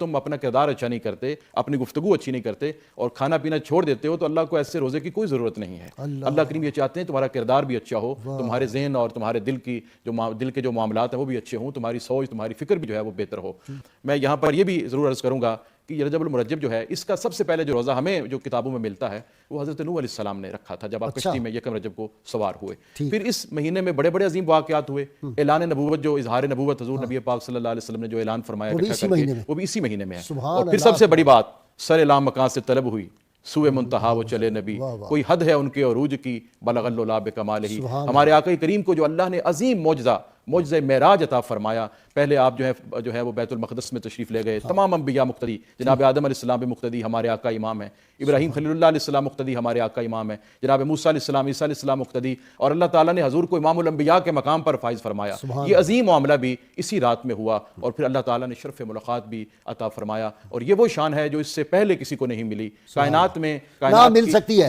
تم اپنا کردار اچھا نہیں کرتے، اپنی گفتگو اچھی نہیں کرتے اور کھانا پینا چھوڑ دیتے ہو تو اللہ کو ایسے روزے کی کوئی ضرورت نہیں ہے۔ اللہ کریم یہ چاہتے ہیں تمہارا کردار بھی اچھا ہو، تمہارے ذہن اور تمہارے دل کے جو معاملات ہیں وہ بھی اچھے ہوں، تمہاری سوچ تمہاری فکر بھی جو ہے وہ بہتر ہو۔ میں یہاں پر یہ بھی ضرور عرض کروں گا کہ رجب المرجب جو ہے اس کا سب سے پہلے جو روزہ ہمیں جو کتابوں میں ملتا ہے وہ حضرت نوح علیہ السلام نے رکھا تھا جب آپ کشتی میں یکم رجب کو سوار ہوئے۔ پھر اس مہینے میں بڑے بڑے عظیم واقعات ہوئے، اعلان نبوت جو اظہار نبوت حضور نبی پاک صلی اللہ علیہ وسلم نے جو اعلان فرمایا اکٹھا کر کے وہ بھی اسی مہینے میں ہے۔ اور پھر سب سے بڑی بات سر اعلام مکان سے طلب ہوئی، سوئے منتہا وہ چلے نبی، کوئی حد ہے ان کے عروج کی بلغ اللعلا بکمالہ۔ ہمارے آقا کریم کو جو اللہ نے عظیم معجزہ معراج عطا فرمایا، پہلے آپ جو ہے وہ بیت المقدس میں تشریف لے گئے، تمام انبیاء مقتدی، جناب آدم علیہ السلام بھی مقتدی ہمارے آقا امام ہیں، ابراہیم خلیل اللہ علیہ السلام مقتدی ہمارے آقا امام ہیں، جناب موسیٰ علیہ السلام عیسیٰ علیہ السلام مقتدی، اور اللہ تعالیٰ نے حضور کو امام الانبیاء کے مقام پر فائز فرمایا۔ یہ عظیم معاملہ بھی اسی رات میں ہوا اور پھر اللہ تعالیٰ نے شرف ملاقات بھی عطا فرمایا، اور یہ وہ شان ہے جو اس سے پہلے کسی کو نہیں ملی کائنات میں، نہ مل سکتی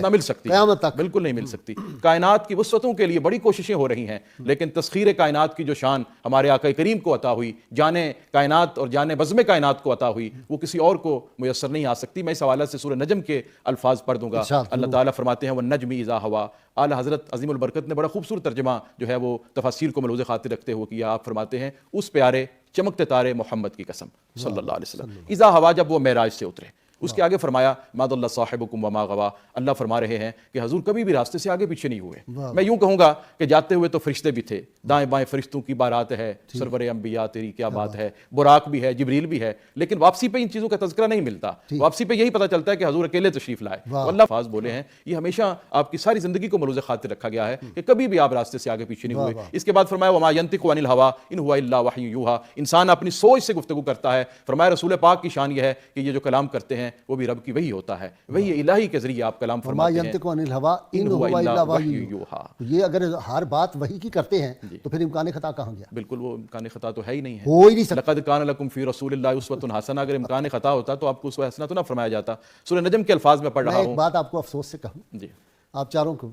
قیامت تک، بالکل نہیں مل سکتی۔ کائنات کی وسعتوں کے لیے بڑی کوششیں ہو رہی ہیں لیکن تسخیر کائنات کی جو شان ہمارے آقا کریم کو عطا ہوئی، جانے کائنات اور جانے بزم کائنات کو عطا ہوئی، وہ کسی اور کو میسر نہیں آ سکتی۔ میں اس حوالے سے سورہ نجم کے الفاظ پڑھ دوں گا۔ اللہ تعالیٰ فرماتے ہیں وَالنَّجْمِ إِذَا هَوَىٰ، اعلیٰ حضرت عظیم البرکت نے بڑا خوبصورت ترجمہ جو ہے وہ تفاسیر کو ملحوظ خاطر رکھتے ہوئے کیا۔ آپ فرماتے ہیں اس پیارے چمکتے تارے محمد کی قسم صلی اللہ علیہ وسلم، اذا ہوا، جب وہ معراج سے اترے۔ اس کے آگے فرمایا ما ضل صاحبکم وما غوا، اللہ فرما رہے ہیں کہ حضور کبھی بھی راستے سے آگے پیچھے نہیں ہوئے۔ میں یوں کہوں گا کہ جاتے ہوئے تو فرشتے بھی تھے، دائیں بائیں فرشتوں کی بارات ہے، سرور انبیاء تیری کیا بات ہے، براق بھی ہے، جبریل بھی ہے، لیکن واپسی پہ ان چیزوں کا تذکرہ نہیں ملتا۔ واپسی پہ یہی پتہ چلتا ہے کہ حضور اکیلے تشریف لائے۔ اللہ فاض بولے ہیں یہ ہمیشہ آپ کی ساری زندگی کو ملحوظ خاطر رکھا گیا ہے کہ کبھی بھی آپ راستے سے آگے پیچھے نہیں ہوئے۔ اس کے بعد فرمایا وما ينطق عن الهوى ان هو الا وحی یوحى، انسان اپنی سوچ سے گفتگو کرتا ہے۔ فرمایا رسول پاک کی شان یہ ہے کہ یہ جو کلام کرتے ہیں وہ بھی رب کی وحی ہوتا ہے، وحی الہی کے ذریعے آپ کلام فرماتے ہیں۔ ينطق عن الهوى ان هو الا وحی یوحى، یہ اگر ہر بات وحی کی کرتے ہیں تو پھر امکان خطا کہاں گیا؟ بالکل وہ امکان خطا تو ہے ہی نہیں ہے، ہو ہی نہیں سکتا۔ لقد کان لکم فی رسول اللہ اسوۃ حسنہ، اگر امکان خطا ہوتا تو آپ کو اسوہ حسنہ تو نہ فرمایا جاتا۔ سورہ نجم کے الفاظ میں پڑھ رہا ہوں۔ میں ایک بات آپ کو افسوس سے کہوں، جی آپ چاروں کو،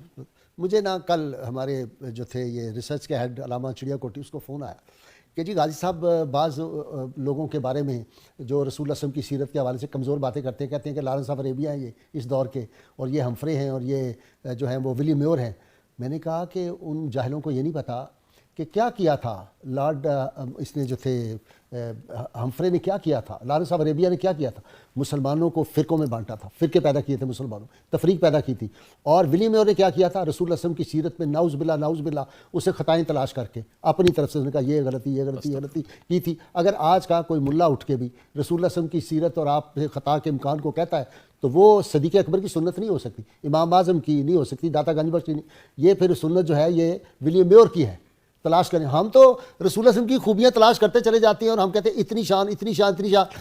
مجھے نا کل ہمارے جو تھے یہ ریسرچ کے ہیڈ علامہ چڑیا کوٹی، اس کو فون آیا کہ جی غازی صاحب بعض لوگوں کے بارے میں جو رسول اللہ صلی اللہ علیہ وسلم کی سیرت کے حوالے سے کمزور باتیں کرتے ہیں، کہتے ہیں کہ لارنس آف عربیہ ہیں یہ اس دور کے، اور یہ ہمفرے ہیں، اور یہ جو ہیں وہ ولی میور ہیں۔ میں نے کہا کہ ان جاہلوں کو یہ نہیں پتا کہ کیا کیا تھا لارڈ اس نے جو تھے ہمفرے نے کیا کیا تھا، لارنس آف عربیہ نے کیا کیا تھا، مسلمانوں کو فرقوں میں بانٹا تھا، فرقے پیدا کیے تھے مسلمانوں، تفریق پیدا کی تھی۔ اور ولی میور نے کیا کیا تھا، رسول اللہ صلی اللہ علیہ وسلم کی سیرت میں نعوذ باللہ اسے خطائیں تلاش کر کے اپنی طرف سے اس نے کہا یہ غلطی کی تھی۔ اگر آج کا کوئی ملا اٹھ کے بھی رسول اللہ صلی اللہ علیہ وسلم کی سیرت اور آپ خطا کے امکان کو کہتا ہے تو وہ صدیق اکبر کی سنت نہیں ہو سکتی، امام اعظم کی نہیں ہو سکتی، داتا گنج بخش کی نہیں، یہ پھر سنت جو ہے یہ ولی میور کی ہے۔ تلاش کریں، ہم تو رسول اللہ صلی اللہ علیہ وسلم کی خوبیاں تلاش کرتے چلے جاتے ہیں اور ہم کہتے ہیں اتنی شان،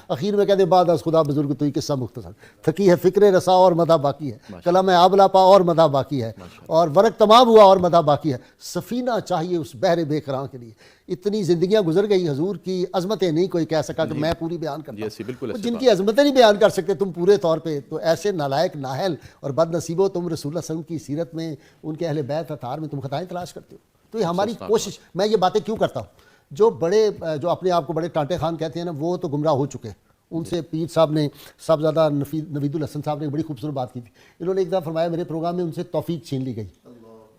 اخیر میں کہتے ہیں بعد از خدا بزرگ تو یہ قصہ مختصر، تھکی ہے فکر رسا اور مدح باقی ہے، کلام آبلا پا اور مدح باقی ہے، اور ورق تمام ہوا اور مدح باقی ہے۔ سفینہ چاہیے اس بحر بے قراں کے لیے۔ اتنی زندگیاں گزر گئی، حضور کی عظمتیں نہیں کوئی کہہ سکا کہ میں پوری بیان کرتا ہوں۔ جن کی عظمتیں نہیں بیان کر سکتے تم پورے طور پہ، تو ایسے نالائق نااہل اور بد نصیبو تم رسول اللہ صلی اللہ علیہ وسلم کی سیرت میں، ان کے اہل بیت اطہار میں تم خطائیں تلاش کرتے ہو۔ تو یہ ہماری کوشش، میں یہ باتیں کیوں کرتا ہوں، جو اپنے آپ کو بڑے ٹانٹے خان کہتے ہیں نا، وہ تو گمراہ ہو چکے۔ ان سے پیر صاحب نے، صاحبزادہ نوید الحسن صاحب نے بڑی خوبصورت بات کی تھی۔ انہوں نے ایک دفعہ فرمایا میرے پروگرام میں ان سے توفیق چھین لی گئی،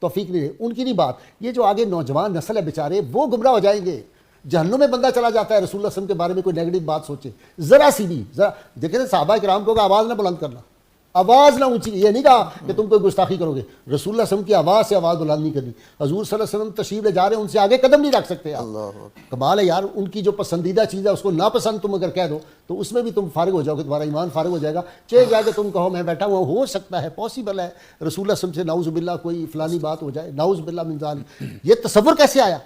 توفیق نہیں، ان کی نہیں بات، یہ جو آگے نوجوان نسل ہے بیچارے وہ گمراہ ہو جائیں گے۔ جہنم میں بندہ چلا جاتا ہے رسول اللہ صلی اللہ علیہ وسلم کے بارے میں کوئی نیگیٹو بات سوچے، ذرا سی بھی، ذرا دیکھیں صحابہ کرام کو آواز نہ بلند کرنا، آواز نہ اونچی، یہ نہیں کہا کہ تم کوئی گستاخی کرو گے، رسول اللہ صلی اللہ علیہ وسلم کی آواز سے آواز بلند نہیں کرنی۔ حضور صلی اللہ علیہ وسلم تشریف لے جا رہے ہیں، ان سے آگے قدم نہیں رکھ سکتے آپ۔ کمال ہے یار، ان کی جو پسندیدہ چیز ہے اس کو ناپسند تم اگر کہہ دو تو اس میں بھی تم فارغ ہو جاؤ گے، تمہارا ایمان فارغ ہو جائے گا۔ چاہے جا کے تم کہو میں بیٹھا ہوا ہو سکتا ہے، پاسبل ہے رسول اللہ صلی اللہ علیہ وسلم سے نعوذ باللہ کوئی فلانی بات ہو جائے، نعوذ باللہ من ذالک۔ یہ تصور کیسے آیا؟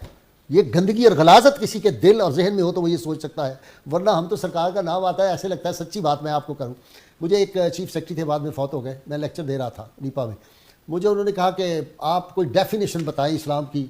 یہ گندگی اور غلاظت کسی کے دل اور ذہن میں ہو تو وہ یہ سوچ سکتا ہے، ورنہ ہم تو سرکار کا نام آتا ہے ایسے لگتا ہے سچی بات میں آپ کو کروں۔ مجھے ایک چیف سیکرٹری تھے، بعد میں فوت ہو گئے، میں لیکچر دے رہا تھا نیپا میں، مجھے انہوں نے کہا کہ آپ کوئی ڈیفینیشن بتائیں اسلام کی،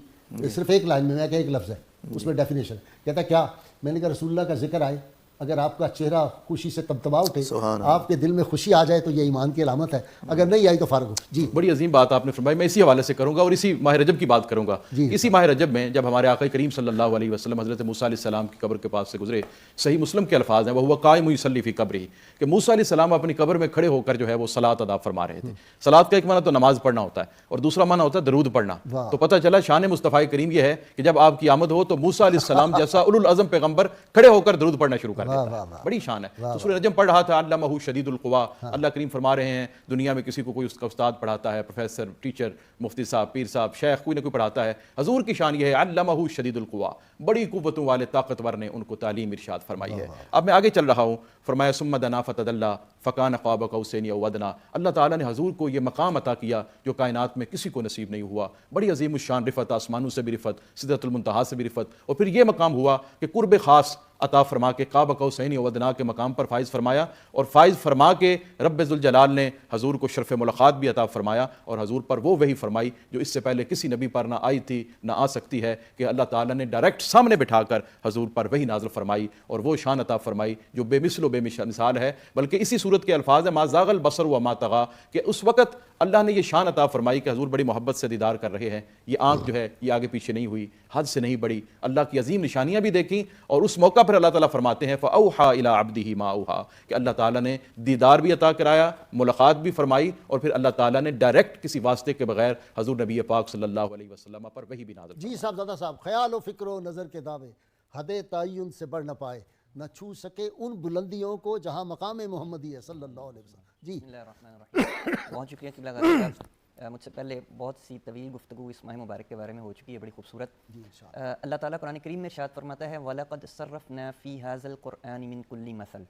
صرف ایک لائن میں، کہ ایک لفظ ہے اس میں ڈیفینیشن، کہتا کیا؟ میں نے کہا رسول اللہ کا ذکر آئے اگر آپ کا چہرہ خوشی سے تبتبا اٹھے, آپ کے دل میں خوشی آ جائے تو یہ ایمان کی علامت ہے, اگر نہیں آئی تو فارغ ہو. جی بڑی عظیم بات آپ نے فرمائی. میں اسی حوالے سے کروں گا اور اسی ماہ رجب کی بات کروں گا. اسی ماہ رجب میں جب ہمارے آقا کریم صلی اللہ علیہ وسلم حضرت موسیٰ علیہ السلام کی قبر کے پاس سے گزرے, صحیح مسلم کے الفاظ ہیں, وَهُوَ قَائِمٌ يُصَلِّي فِي قَبْرِهِ, کہ موسیٰ علیہ السلام اپنی قبر میں کھڑے ہو کر جو ہے وہ صلاۃ ادا فرما رہے تھے. صلاۃ کا ایک معنی تو نماز پڑھنا ہوتا ہے اور دوسرا معنی ہوتا ہے درود پڑھنا. تو پتہ چلا شان مصطفیٰ کریم یہ ہے کہ جب آپ کی آمد ہو تو موسیٰ علیہ السلام جیسا اولو العزم پیغمبر کھڑے ہو کر درود پڑھنا شروع کر دیتا ہے. بڑی شان ہے. تو سورہ نجم پڑھ رہا تھا, علمہ شدید القوا. اللہ کریم فرما رہے ہیں دنیا میں کسی کو کوئی اس کا استاد پڑھاتا ہے, پروفیسر, ٹیچر, مفتی صاحب, پیر صاحب, شیخ, کوئی نہ کوئی پڑھاتا ہے. حضور کی شان یہ ہے علمہ شدید القوا, بڑی قوتوں والے طاقتور نے ان کو تعلیم ارشاد فرمائی ہے. اب میں آگے چل رہا ہوں, فرمایا ثم دنا فتدلی فکان قاب قوسین او ادنی. اللہ تعالیٰ نے حضور کو یہ مقام عطا کیا جو کائنات میں کسی کو نصیب نہیں ہوا. بڑی عظیم الشان رفت, آسمانوں سے بھی رفت, سدرۃ المنتہا سے بھی رفت, اور پھر یہ مقام ہوا کہ قرب خاص عطا فرما کے قاب قوسین او ادنی کے مقام پر فائز فرمایا, اور فائز فرما کے رب ذوالجلال نے حضور کو شرف ملاقات بھی عطا فرمایا, اور حضور پر وہ وحی فرمائی جو اس سے پہلے کسی نبی پر نہ آئی تھی نہ آ سکتی ہے, کہ اللہ تعالیٰ نے ڈائریکٹ سامنے بٹھا کر حضور پر وحی نازل فرمائی اور وہ شان عطا فرمائی جو بے مثل و بے مثال ہے. بلکہ اسی صورت کے الفاظ ہیں ما زاغ البصر وما طغى, کہ اس وقت اللہ نے یہ شان عطا فرمائی کہ حضور بڑی محبت سے دیدار کر رہے ہیں. یہ آنکھ جو ہے یہ آگے پیچھے نہیں ہوئی, حد سے نہیں بڑھی, اللہ کی عظیم نشانیاں بھی دیکھیں. اور اس موقع پر اللہ تعالیٰ فرماتے ہیں فَأَوْحَى إِلَىٰ عَبْدِهِ مَا أَوْحَىٰ, کہ اللہ تعالیٰ نے دیدار بھی عطا کرایا, ملاقات بھی فرمائی, اور پھر اللہ تعالیٰ نے ڈائریکٹ کسی واسطے کے بغیر حضور نبی پاک صلی اللہ علیہ وسلم پر وحی بھی نازل. جی صاحبزادہ صاحب, خیال و فکر و نظر کے دعوے حد تعین سے بڑھ نہ پائے, نہ چھو سکے ان بلندیوں کو جہاں مقام محمدی ہے صلی اللہ علیہ وسلم. جی بسم اللہ الرحمن الرحیم. بہت شکریہ قبلہ گاہ صاحب, مجھ سے پہلے بہت سی طویل گفتگو اس ماہ مبارک کے بارے میں ہو چکی ہے, بڑی خوبصورت. اللہ تعالیٰ قرآن کریم میں ارشاد فرماتا ہے وَلَقَدْ صَرَّفْنَا فِي هَذَا الْقُرْآنِ مِنْ كُلِّ مَثَلٍ,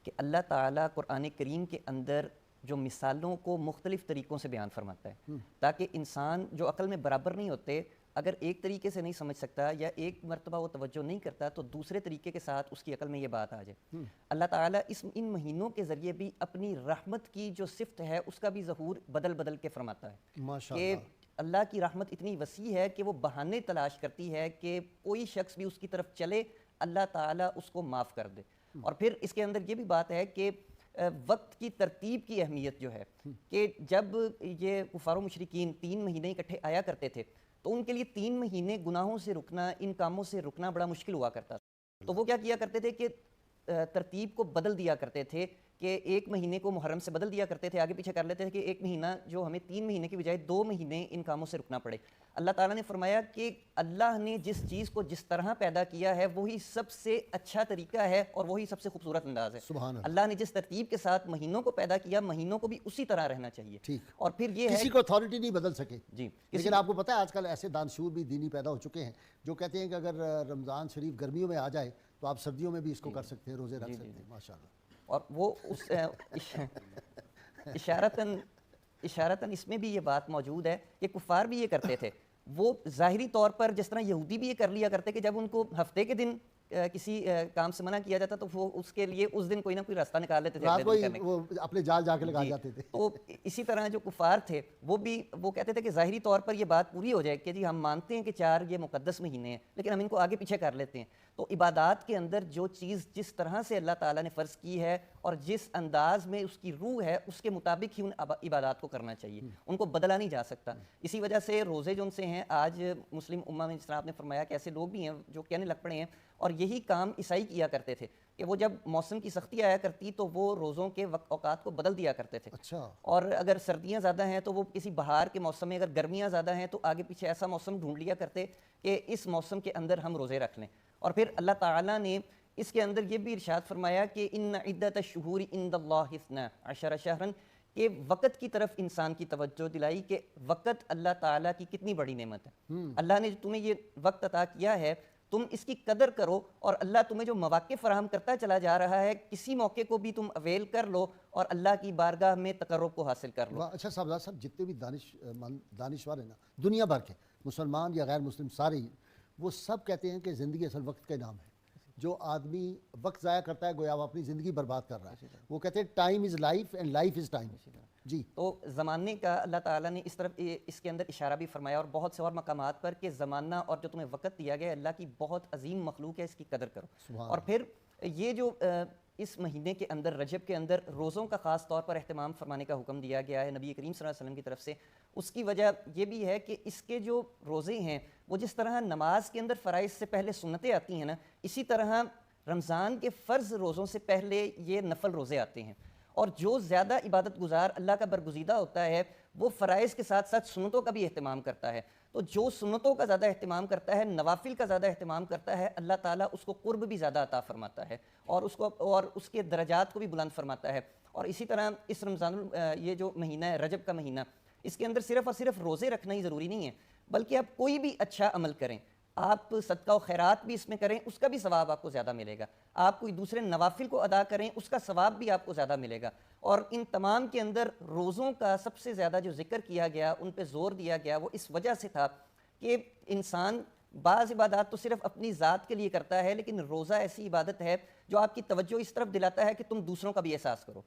کہ اللہ تعالیٰ قرآن کریم کے اندر جو مثالوں کو مختلف طریقوں سے بیان فرماتا ہے تاکہ انسان جو عقل میں برابر نہیں ہوتے, اگر ایک طریقے سے نہیں سمجھ سکتا یا ایک مرتبہ وہ توجہ نہیں کرتا تو دوسرے طریقے کے ساتھ اس کی عقل میں یہ بات آ جائے. اللہ تعالیٰ ان مہینوں کے ذریعے بھی اپنی رحمت کی جو صفت ہے اس کا بھی ظہور بدل بدل کے فرماتا ہے کہ اللہ کی رحمت اتنی وسیع ہے کہ وہ بہانے تلاش کرتی ہے کہ کوئی شخص بھی اس کی طرف چلے, اللہ تعالیٰ اس کو معاف کر دے. اور پھر اس کے اندر یہ بھی بات ہے کہ وقت کی ترتیب کی اہمیت جو ہے, کہ جب یہ کفار و مشرکین 3 مہینے اکٹھے آیا کرتے تھے تو ان کے لیے 3 مہینے گناہوں سے رکنا, ان کاموں سے رکنا بڑا مشکل ہوا کرتا تھا. تو وہ کیا کیا کرتے تھے کہ ترتیب کو بدل دیا کرتے تھے, کہ 1 مہینے کو محرم سے بدل دیا کرتے تھے, آگے پیچھے کر لیتے تھے کہ 1 مہینہ جو ہمیں 3 مہینے کی بجائے 2 مہینے ان کاموں سے رکنا پڑے. اللہ تعالیٰ نے فرمایا کہ اللہ نے جس چیز کو جس طرح پیدا کیا ہے وہی سب سے اچھا طریقہ ہے اور وہی سب سے خوبصورت انداز ہے. اللہ نے جس ترتیب کے ساتھ مہینوں کو پیدا کیا, مہینوں کو بھی اسی طرح رہنا چاہیے. اور پھر یہ کسی کو اتھارٹی نہیں بدل سکے. جی لیکن آپ کو پتہ ہے آج کل ایسے دانشور بھی دینی پیدا ہو چکے ہیں جو کہتے ہیں کہ اگر رمضان شریف گرمیوں میں آ جائے تو آپ سردیوں میں بھی اس کو کر سکتے ہیں, روزے رکھ سکتے ہیں. ماشاءاللہ. اور وہ اس اشارتاً اس میں بھی یہ بات موجود ہے کہ کفار بھی یہ کرتے تھے. وہ ظاہری طور پر جس طرح یہودی بھی یہ کر لیا کرتے کہ جب ان کو ہفتے کے دن کسی کام سے منع کیا جاتا تو وہ اس کے لیے اس دن کوئی نہ کوئی راستہ نکال لیتے تھے, وہ اپنے جال جا کے لگا جاتے تھے. تو اسی طرح جو کفار تھے وہ کہتے تھے کہ ظاہری طور پر یہ بات پوری ہو جائے کہ جی ہم مانتے ہیں کہ 4 یہ مقدس مہینے ہیں لیکن ہم ان کو آگے پیچھے کر لیتے ہیں. تو عبادات کے اندر جو چیز جس طرح سے اللہ تعالیٰ نے فرض کی ہے اور جس انداز میں اس کی روح ہے اس کے مطابق ہی ان عبادات کو کرنا چاہیے, ان کو بدلا نہیں جا سکتا. اسی وجہ سے روزے جو ان سے ہیں آج مسلم امہ میں, جس طرح آپ نے فرمایا کہ ایسے لوگ بھی ہیں جو کہنے لگ پڑے ہیں, اور یہی کام عیسائی کیا کرتے تھے کہ وہ جب موسم کی سختی آیا کرتی تو وہ روزوں کے اوقات کو بدل دیا کرتے تھے. اور اگر سردیاں زیادہ ہیں تو وہ کسی بہار کے موسم میں, اگر گرمیاں زیادہ ہیں تو آگے پیچھے ایسا موسم ڈھونڈ لیا کرتے کہ اس موسم کے اندر ہم روزے رکھ لیں. اور پھر اللہ تعالیٰ نے اس کے اندر یہ بھی ارشاد فرمایا کہ ان عدت الشہور عند اللہ 12 شہرا, کہ وقت کی طرف انسان کی توجہ دلائی کہ وقت اللہ تعالیٰ کی کتنی بڑی نعمت ہے. اللہ نے تمہیں یہ وقت عطا کیا ہے, تم اس کی قدر کرو, اور اللہ تمہیں جو مواقع فراہم کرتا چلا جا رہا ہے کسی موقع کو بھی تم اویل کر لو اور اللہ کی بارگاہ میں تقرب کو حاصل کر لو. اچھا صاحب جتنے بھی دانشور ہیں نا دنیا بھر کے, مسلمان یا غیر مسلم سارے ہی, وہ سب کہتے ہیں کہ زندگی اصل وقت کا نام ہے. جو آدمی وقت ضائع کرتا ہے گویا وہ اپنی زندگی برباد کر رہا ہے. وہ کہتے ہیں time is life and life is time. جی تو زمانے کا اللہ تعالیٰ نے اس طرف اس کے اندر اشارہ بھی فرمایا اور بہت سے اور مقامات پر کہ زمانہ اور جو تمہیں وقت دیا گیا اللہ کی بہت عظیم مخلوق ہے, اس کی قدر کرو. اور پھر یہ جو اس مہینے کے اندر رجب کے اندر روزوں کا خاص طور پر اہتمام فرمانے کا حکم دیا گیا ہے نبی کریم صلی اللہ علیہ وسلم کی طرف سے، اس کی وجہ یہ بھی ہے کہ اس کے جو روزے ہیں وہ جس طرح نماز کے اندر فرائض سے پہلے سنتیں آتی ہیں نا، اسی طرح رمضان کے فرض روزوں سے پہلے یہ نفل روزے آتے ہیں، اور جو زیادہ عبادت گزار اللہ کا برگزیدہ ہوتا ہے وہ فرائض کے ساتھ ساتھ سنتوں کا بھی اہتمام کرتا ہے، تو جو سنتوں کا زیادہ اہتمام کرتا ہے، نوافل کا زیادہ اہتمام کرتا ہے، اللہ تعالیٰ اس کو قرب بھی زیادہ عطا فرماتا ہے اور اس کے درجات کو بھی بلند فرماتا ہے۔ اور اسی طرح اس یہ جو مہینہ ہے رجب کا مہینہ، اس کے اندر صرف اور صرف روزے رکھنا ہی ضروری نہیں ہے، بلکہ آپ کوئی بھی اچھا عمل کریں، آپ صدقہ و خیرات بھی اس میں کریں، اس کا بھی ثواب آپ کو زیادہ ملے گا، آپ کوئی دوسرے نوافل کو ادا کریں، اس کا ثواب بھی آپ کو زیادہ ملے گا۔ اور ان تمام کے اندر روزوں کا سب سے زیادہ جو ذکر کیا گیا، ان پہ زور دیا گیا، وہ اس وجہ سے تھا کہ انسان بعض عبادات تو صرف اپنی ذات کے لیے کرتا ہے، لیکن روزہ ایسی عبادت ہے جو آپ کی توجہ اس طرف دلاتا ہے کہ تم دوسروں کا بھی احساس کرو،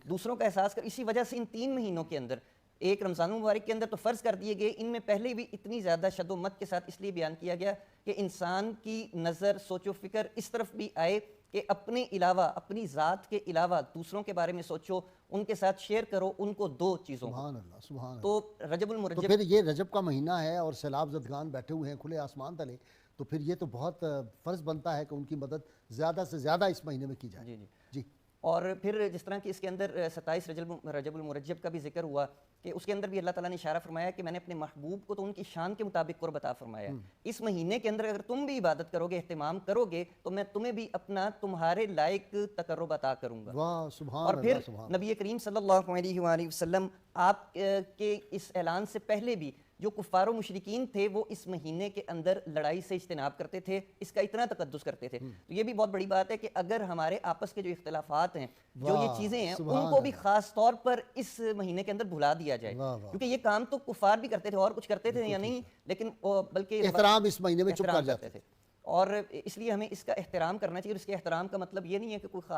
دوسروں کا احساس کرو۔ اسی وجہ سے ان 3 مہینوں کے اندر، ایک رمضان المبارک کے اندر تو فرض کر دیے گئے، ان میں پہلے بھی اتنی زیادہ شد و مت کے ساتھ اس لیے بیان کیا گیا کہ انسان کی نظر، سوچ و فکر اس طرف بھی آئے کہ اپنے علاوہ، اپنی ذات کے علاوہ دوسروں کے بارے میں سوچو، ان کے ساتھ شیئر کرو، ان کو دو چیزوں کو۔ سبحان اللہ، سبحان اللہ۔ تو رجب المرجب، تو پھر یہ رجب کا مہینہ ہے اور سیلاب زدگان بیٹھے ہوئے ہیں کھلے آسمان تلے، تو پھر یہ تو بہت فرض بنتا ہے کہ ان کی مدد زیادہ سے زیادہ اس مہینے میں کی جائے۔ جی جی جی، اور پھر جس طرح کہ اس کے اندر 27 رجب المرجب کا بھی ذکر ہوا کہ اس کے اندر بھی اللہ تعالیٰ نے اشارہ فرمایا کہ میں نے اپنے محبوب کو تو ان کی شان کے مطابق قرب عطا فرمایا ہے، اس مہینے کے اندر اگر تم بھی عبادت کرو گے، اہتمام کرو گے، تو میں تمہیں بھی اپنا تمہارے لائق تقرب عطا کروں گا۔ واہ سبحان اور پھر اللہ، سبحان نبی کریم صلی اللہ علیہ وآلہ وسلم آپ کے اس اعلان سے پہلے بھی جو کفار و مشرکین تھے وہ اس مہینے کے اندر لڑائی سے اجتناب کرتے تھے، اس کا اتنا تقدس کرتے تھے۔ تو یہ بھی بہت بڑی بات ہے کہ اگر ہمارے آپس کے جو اختلافات ہیں، جو یہ چیزیں ہیں، ان کو بھی خاص طور پر اس مہینے کے اندر بھلا دیا جائے، کیونکہ یہ کام تو کفار بھی کرتے تھے، اور کچھ کرتے تھے یا نہیں، لیکن بلکہ احترام اس مہینے میں چپ کر جاتے تھے، اور اس لیے ہمیں اس کا احترام کرنا چاہیے۔ اور اس کے احترام کا مطلب یہ نہیں ہے کہ کوئی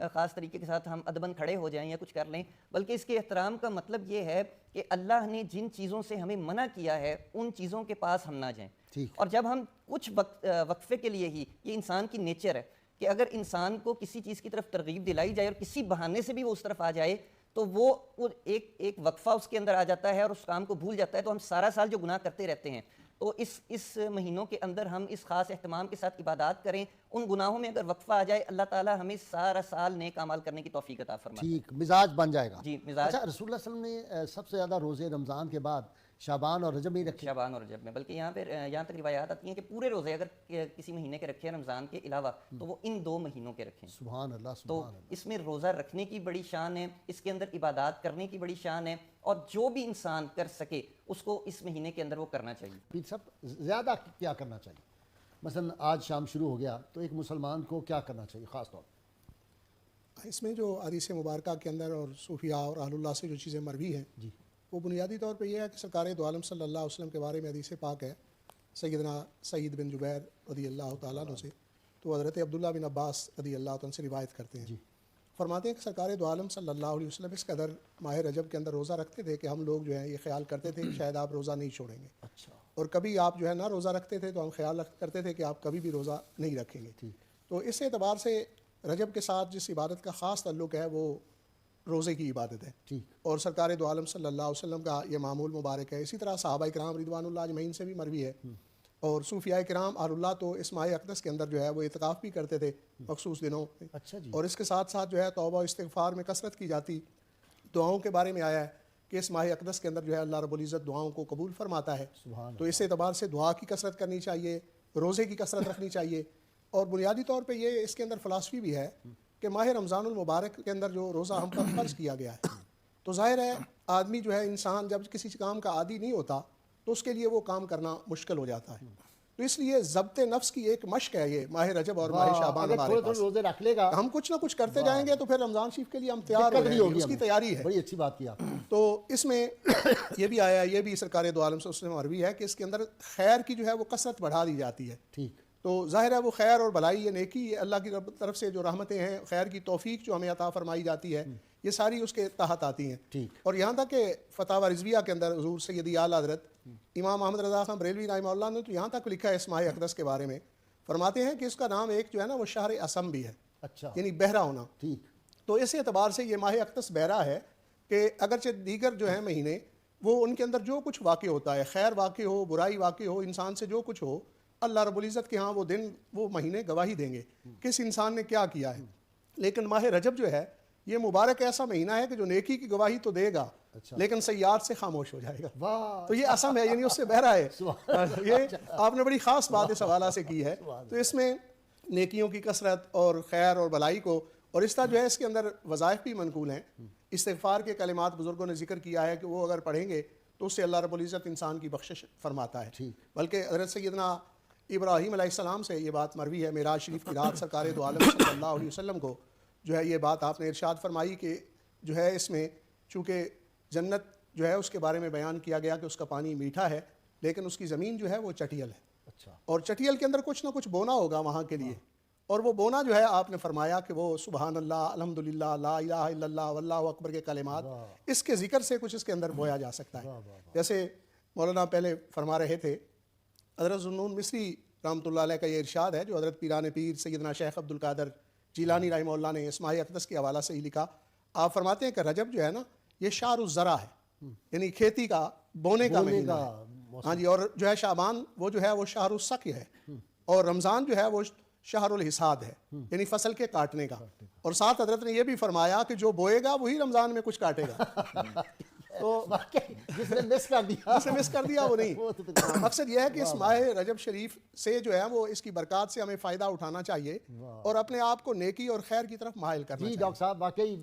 خاص طریقے کے ساتھ ہم ادباً کھڑے ہو جائیں یا کچھ کر لیں، بلکہ اس کے احترام کا مطلب یہ ہے کہ اللہ نے جن چیزوں سے ہمیں منع کیا ہے ان چیزوں کے پاس ہم نہ جائیں۔ اور جب ہم کچھ وقفے کے لیے ہی، یہ انسان کی نیچر ہے کہ اگر انسان کو کسی چیز کی طرف ترغیب دلائی جائے اور کسی بہانے سے بھی وہ اس طرف آ جائے تو وہ ایک وقفہ اس کے اندر آ جاتا ہے اور اس کام کو بھول جاتا ہے، تو ہم سارا سال جو گناہ کرتے رہتے ہیں۔ تو اس مہینوں کے اندر ہم اس خاص اہتمام کے ساتھ عبادات کریں، ان گناہوں میں اگر وقفہ آ جائے اللہ تعالیٰ ہمیں سارا سال نیک اعمال کرنے کی توفیق عطا فرمائے۔ ٹھیک، مزاج بن جائے گا۔ جی، مزاج۔ اچھا، رسول اللہ صلی اللہ علیہ وسلم نے سب سے زیادہ روزے رمضان کے بعد شعبان اور رجب میں ہی رکھے؟ شعبان اور رجب میں، بلکہ یہاں تک روایات آتی ہیں کہ پورے روزے اگر کسی مہینے کے رکھے ہیں رمضان کے علاوہ تو وہ ان 2 مہینوں کے رکھیں۔ سبحان اللہ، تو سبحان اللہ۔ اس میں روزہ رکھنے کی بڑی شان ہے، اس کے اندر عبادات کرنے کی بڑی شان ہے، اور جو بھی انسان کر سکے اس کو اس مہینے کے اندر وہ کرنا چاہیے۔ پیر صاحب، زیادہ کیا کرنا چاہیے؟ مثلا آج شام شروع ہو گیا تو ایک مسلمان کو کیا کرنا چاہیے خاص طور پر؟ اس میں جو حدیث مبارکہ کے اندر اور صوفیاء اور اہل اللہ سے جو چیزیں مروی ہیں، جی، وہ بنیادی طور پہ یہ ہے کہ سرکار دو عالم صلی اللہ علیہ وسلم کے بارے میں حدیث پاک ہے سیدنا سعید بن جبیر رضی اللہ تعالیٰ عنہ سے، تو حضرت عبداللہ بن عباس رضی اللہ عنہ سے روایت کرتے ہیں، فرماتے ہیں کہ سرکار دو عالم صلی اللہ علیہ وسلم اس قدر ماہ رجب کے اندر روزہ رکھتے تھے کہ ہم لوگ جو ہیں یہ خیال کرتے تھے کہ شاید آپ روزہ نہیں چھوڑیں گے، اچھا، اور کبھی آپ جو ہے نہ روزہ رکھتے تھے تو ہم خیال کرتے تھے کہ آپ کبھی بھی روزہ نہیں رکھیں گے۔ تو اس اعتبار سے رجب کے ساتھ جس عبادت کا خاص تعلق ہے وہ روزے کی عبادت ہے، اور سرکار دو عالم صلی اللہ علیہ وسلم کا یہ معمول مبارک ہے۔ اسی طرح صحابہ کرام رضوان اللہ اجمعین سے بھی مروی ہے، اور صوفیاء کرام اہل اللہ تو اس ماہ اقدس کے اندر جو ہے وہ اعتکاف بھی کرتے تھے مخصوص دنوں میں، اچھا جی، اور اس کے ساتھ ساتھ جو ہے توبہ و استغفار میں کثرت کی جاتی۔ دعاؤں کے بارے میں آیا ہے کہ اس ماہ اقدس کے اندر جو ہے اللہ رب العزت دعاؤں کو قبول فرماتا ہے، تو اس اعتبار سے دعا کی کثرت کرنی چاہیے، روزے کی کثرت رکھنی چاہیے۔ اور بنیادی طور پہ یہ اس کے اندر فلاسفی بھی ہے کہ ماہ رمضان المبارک کے اندر جو روزہ ہم پر فرض کیا گیا ہے، تو ظاہر ہے آدمی جو ہے انسان جب کسی کام کا عادی نہیں ہوتا تو اس کے لیے وہ کام کرنا مشکل ہو جاتا ہے، تو اس لیے ضبط نفس کی ایک مشق ہے یہ ماہ رجب اور ماہ شعبان ہمارے پاس۔ روزے رکھ لے گا، ہم کچھ نہ کچھ کرتے جائیں گے تو پھر رمضان شریف کے لیے ہم تیار ہو جائیں گے، اس کی تیاری ہے۔ بڑی اچھی بات کی آپ نے۔ تو اس میں یہ بھی آیا، یہ بھی سرکار دو عالم صلی اللہ علیہ وسلم مروی ہے کہ اس کے اندر خیر کی جو ہے وہ کثرت بڑھا دی جاتی ہے۔ ٹھیک، تو ظاہر ہے وہ خیر اور بھلائی، یہ نیکی، یہ اللہ کی طرف سے جو رحمتیں ہیں، خیر کی توفیق جو ہمیں عطا فرمائی جاتی ہے، یہ ساری اس کے تحت آتی ہیں۔ اور یہاں تک کہ فتاوی رضویہ کے اندر حضور سیدی اعلیٰ حضرت امام احمد رضا خان بریلوی رحمہ اللہ نے تو یہاں تک لکھا ہے اس ماہ اقدس کے بارے میں، فرماتے ہیں کہ اس کا نام ایک جو ہے نا وہ شہر اسم بھی ہے، اچھا یعنی بہرا ہونا. ٹھیک. تو اس اعتبار سے یہ ماہ اقدس بہرا ہے کہ اگرچہ دیگر جو ہیں مہینے وہ ان کے اندر جو کچھ واقع ہوتا ہے، خیر واقع ہو، برائی واقع ہو، انسان سے جو کچھ ہو، اللہ رب العزت کے ہاں وہ دن وہ مہینے گواہی دیں گے کس انسان نے کیا کیا ہے. لیکن ماہ رجب جو ہے یہ مبارک ایسا مہینہ ہے کہ جو نیکی کی گواہی تو دے گا لیکن سیئات سے خاموش ہو جائے گا. واہ. تو یہ اسم ہے، یعنی اس سے بہرا ہے. یہ آپ نے بڑی خاص بات اس حوالہ سے کی ہے. تو اس میں نیکیوں کی کثرت اور خیر اور بھلائی کو، اور اس طرح جو ہے اس کے اندر وظائف بھی منقول ہیں. استغفار کے کلمات بزرگوں نے ذکر کیا ہے کہ وہ اگر پڑھیں گے تو اس سے اللہ رب العزت انسان کی بخشش فرماتا ہے. بلکہ حضرت سیدنا ابراہیم علیہ السلام سے یہ بات مروی ہے، معراج شریف کی رات سرکار دو عالم صلی اللہ علیہ وسلم کو جو ہے یہ بات آپ نے ارشاد فرمائی کہ جو ہے اس میں چونکہ جنت جو ہے اس کے بارے میں بیان کیا گیا کہ اس کا پانی میٹھا ہے لیکن اس کی زمین جو ہے وہ چٹیل ہے. اچھا. اور چٹیل کے اندر کچھ نہ کچھ بونا ہوگا وہاں کے لیے، اور وہ بونا جو ہے آپ نے فرمایا کہ وہ سبحان اللہ، الحمدللہ، لا الہ الا اللہ، واللہ اکبر کے کلمات، اس کے ذکر سے کچھ اس کے اندر بویا جا سکتا ہے. جیسے مولانا پہلے فرما رہے تھے، حضرت ذوالنون مصری رحمۃ اللہ علیہ کا یہ ارشاد ہے جو حضرت پیران پیر سیدنا شیخ عبد القادر جیلانی رحمہ اللہ نے اس ماہ اقدس کے حوالہ سے ہی لکھا. آپ فرماتے ہیں کہ رجب جو ہے نا یہ شہر الزرع ہے، یعنی کھیتی کا، بونے کا مہینہ ہے. ہاں جی. اور جو ہے شعبان وہ جو ہے وہ شہر السقی ہے، اور رمضان جو ہے وہ شہر الحصاد ہے، یعنی فصل کے کاٹنے کا. اور ساتھ حضرت نے یہ بھی فرمایا کہ جو بوئے گا وہی رمضان میں کچھ کاٹے گا. تو جس نے مس کر دیا جسے مس کر دیا وہ نہیں. مقصد یہ ہے کہ اس ماہ رجب شریف سے جو ہے وہ اس کی برکات سے ہمیں فائدہ اٹھانا چاہیے اور اپنے آپ کو نیکی اور خیر کی طرف مائل کرنا چاہیے. جی ڈاکٹر صاحب واقعی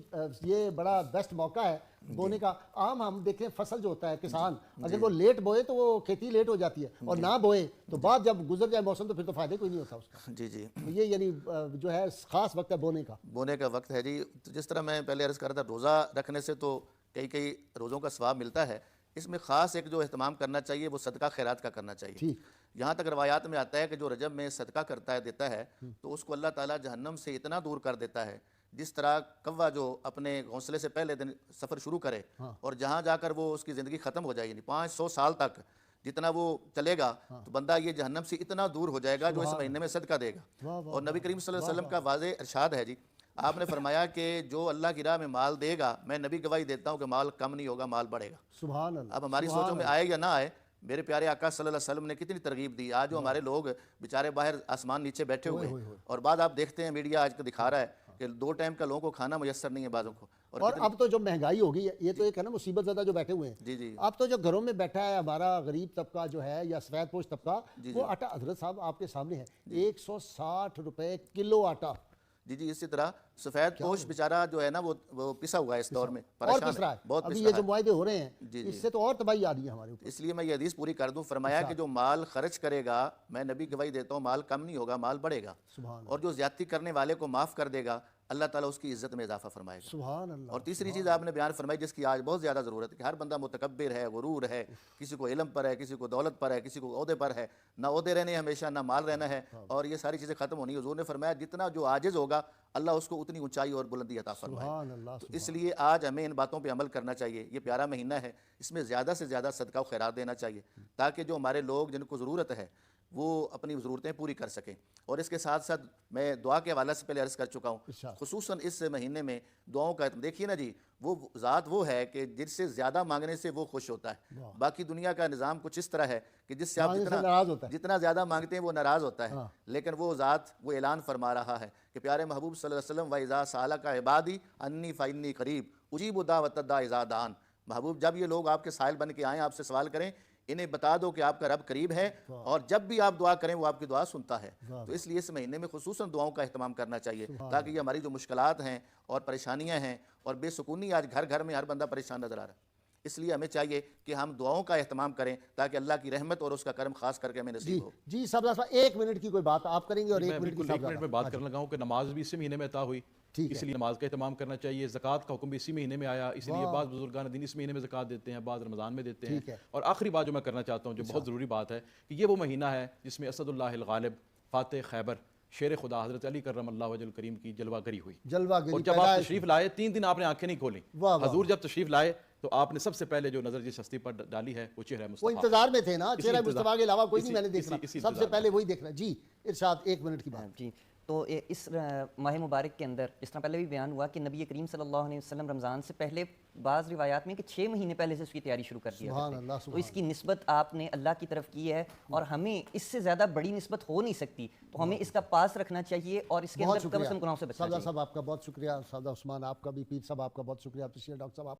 یہ بڑا بیسٹ موقع ہے بونے کا. عام ہم دیکھیں فصل جو ہوتا ہے کسان اگر وہ لیٹ بوئے تو وہ کھیتی لیٹ ہو جاتی ہے، اور نہ بوئے تو بعد جب گزر جائے موسم تو پھر تو فائدے کوئی نہیں ہوتا اس کا. جی جی یہ یعنی جو ہے خاص وقت ہے بونے کا. بونے کا وقت ہے جی. جس طرح میں پہلے عرض کر رہا تھا روزہ رکھنے سے تو کئی روزوں کا ثواب ملتا ہے، اس میں خاص ایک جو اہتمام کرنا چاہیے وہ صدقہ خیرات کا کرنا چاہیے. یہاں تک روایات میں آتا ہے کہ جو رجب میں صدقہ کرتا ہے دیتا ہے تو اس کو اللہ تعالیٰ جہنم سے اتنا دور کر دیتا ہے جس طرح کوا جو اپنے گھونسلے سے پہلے دن سفر شروع کرے اور جہاں جا کر وہ اس کی زندگی ختم ہو جائے، یعنی 500 سال تک جتنا وہ چلے گا تو بندہ یہ جہنم سے اتنا دور ہو جائے گا جو اس مہینے میں صدقہ دے گا. اور نبی کریم صلی اللہ علیہ وسلم کا واضح ارشاد ہے جی، آپ نے فرمایا کہ جو اللہ کی راہ میں مال دے گا، میں نبی گواہی دیتا ہوں کہ مال کم نہیں ہوگا، مال بڑھے گا. سبحان اللہ. اب ہماری سوچوں میں آئے یا نہ آئے، میرے پیارے آقا صلی اللہ علیہ وسلم نے کتنی ترغیب دی. آج جو ہمارے لوگ بیچارے باہر آسمان نیچے بیٹھے ہوئے ہیں، اور بعد آپ دیکھتے ہیں میڈیا آج کا دکھا رہا ہے کہ 2 ٹائم کا لوگوں کو کھانا میسر نہیں ہے بعضوں کو. اور اب تو جو مہنگائی ہو گئی ہے، یہ تو ایک ہے نا مصیبت زدہ جو بیٹھے ہوئے ہیں. جی جی اب تو جو گھروں میں بیٹھا ہے ہمارا غریب طبقہ جو ہے یا سفید پوش طبقہ، وہ آٹا حضرت صاحب آپ کے سامنے ہے 160 روپے کلو آٹا. جی جی اسی طرح سفید پوش بیچارہ جو ہے نا وہ پسا ہوا ہے اس دور میں، اور پریشان پس رہا ہے. بہت ابھی پس یہ رہا جو ہے. معاہدے ہو رہے ہیں اس سے تو اور تباہی آ رہی ہے ہمارے اوپر. اس لیے میں یہ حدیث پوری کر دوں. فرمایا کہ جو مال خرچ کرے گا، میں نبی گواہی دیتا ہوں، مال کم نہیں ہوگا، مال بڑھے گا. اور جو زیادتی کرنے والے کو معاف کر دے گا، اللہ تعالیٰ اس کی عزت میں اضافہ فرمائے گا. سبحان اللہ. اور تیسری چیز آپ نے بیان فرمائی جس کی آج بہت زیادہ ضرورت ہے کہ ہر بندہ متکبر ہے، غرور ہے، کسی کو علم پر ہے، کسی کو دولت پر ہے، کسی کو عہدے پر ہے. نہ عہدے رہنے ہمیشہ، نہ مال رہنا ہے، اور یہ ساری چیزیں ختم ہونی. حضور نے فرمایا جتنا جو عاجز ہوگا اللہ اس کو اتنی اونچائی اور بلندی عطا فرمائے. سبحان اللہ. تو اس لیے آج ہمیں ان باتوں پہ عمل کرنا چاہیے. یہ پیارا مہینہ ہے، اس میں زیادہ سے زیادہ صدقہ و خیرات دینا چاہیے تاکہ جو ہمارے لوگ جن کو ضرورت ہے وہ اپنی ضرورتیں پوری کر سکیں. اور اس کے ساتھ ساتھ میں دعا کے حوالے سے پہلے عرض کر چکا ہوں، خصوصاً اس مہینے میں دعاؤں کا دیکھیے نا جی، وہ ذات وہ ہے کہ جس سے زیادہ مانگنے سے وہ خوش ہوتا ہے. باقی دنیا کا نظام کچھ اس طرح ہے کہ جس سے آپ جتنا زیادہ مانگتے ہیں وہ ناراض ہوتا ہے. لیکن وہ ذات وہ اعلان فرما رہا ہے کہ پیارے محبوب صلی اللہ علیہ وسلم وَإِذَا سَأَلَكَ عِبَادِي عَنِّي فَإِنِّي قَرِيبٌ أُجِيبُ دَعْوَةَ الدَّاعِ إِذَا دَعَانِ. محبوب جب یہ لوگ آپ کے سائل بن کے آئیں، آپ سے سوال کریں، انہیں بتا دو کہ آپ کا رب قریب ہے اور جب بھی آپ دعا کریں وہ آپ کی دعا سنتا ہے. تو اس لیے اس مہینے میں خصوصاً دعاؤں کا اہتمام کرنا چاہیے تاکہ یہ ہماری جو مشکلات ہیں اور پریشانیاں ہیں اور بے سکونی آج گھر گھر میں ہر بندہ پریشان نظر آ رہا ہے. اس لیے ہمیں چاہیے کہ ہم دعاؤں کا اہتمام کریں تاکہ اللہ کی رحمت اور اس کا کرم خاص کر کے ہمیں نصیب ہو. جی صاحب 1 منٹ کی کوئی بات آپ کریں گے اور 1 منٹ کی 1 منٹ میں بات کرنے لگا ہوں کہ نماز بھی اسی مہینے میں عطا ہوئی، اس لیے نماز کا اہتمام کرنا چاہیے. زکوٰۃ کا حکم بھی اسی مہینے میں آیا، اس لیے بعض بزرگان دین اس مہینے میں زکوٰۃ دیتے ہیں، بعض رمضان میں دیتے ہیں. اور آخری بات جو میں کرنا چاہتا ہوں جو بہت ضروری بات ہے کہ یہ وہ مہینہ ہے جس میں اسد اللہ الغالب فاتح خیبر شیر خدا حضرت علی کرم اللہ وجہ الکریم کی جلوہ گری ہوئی. اور جب آپ تشریف لائے 3 دن آپ نے آنکھیں نہیں کھولیں. حضور جب تشریف لائے تو آپ نے سب سے پہلے جو نظر جس ہستی پر ڈالی ہے وہ چہرہ وہ مصطفیٰ. انتظار میں تھے نا, اسی چہرہ انتظار- مصطفیٰ کے علاوہ کوئی اسی- نہیں میں نے دیکھنا, اسی سب سے انتظار پہلے وہی دیکھنا. جی ارشاد, 1 منٹ کی بات. جی, تو اس ماہ مبارک کے اندر جس طرح پہلے بھی بیان ہوا کہ نبی کریم صلی اللہ علیہ وسلم رمضان سے پہلے بعض روایات میں کہ 6 مہینے پہلے سے اس کی تیاری شروع کر دیا سبحان کرتے. اللہ, تو اس کی نسبت آپ نے اللہ کی طرف کی ہے, اور ہمیں اس سے زیادہ بڑی نسبت ہو نہیں سکتی, تو ہمیں اس کا پاس رکھنا چاہیے اور اس کے بہت اندر کم از کم شکریہ گناہوں سے بچنا سعدہ چاہیے. صاحب, آپ کا بہت شکریہ. سعدہ عثمان آپ کا بھی, پیر صاحب آپ کا بہت شکریہ, ڈاکٹر صاحب آپ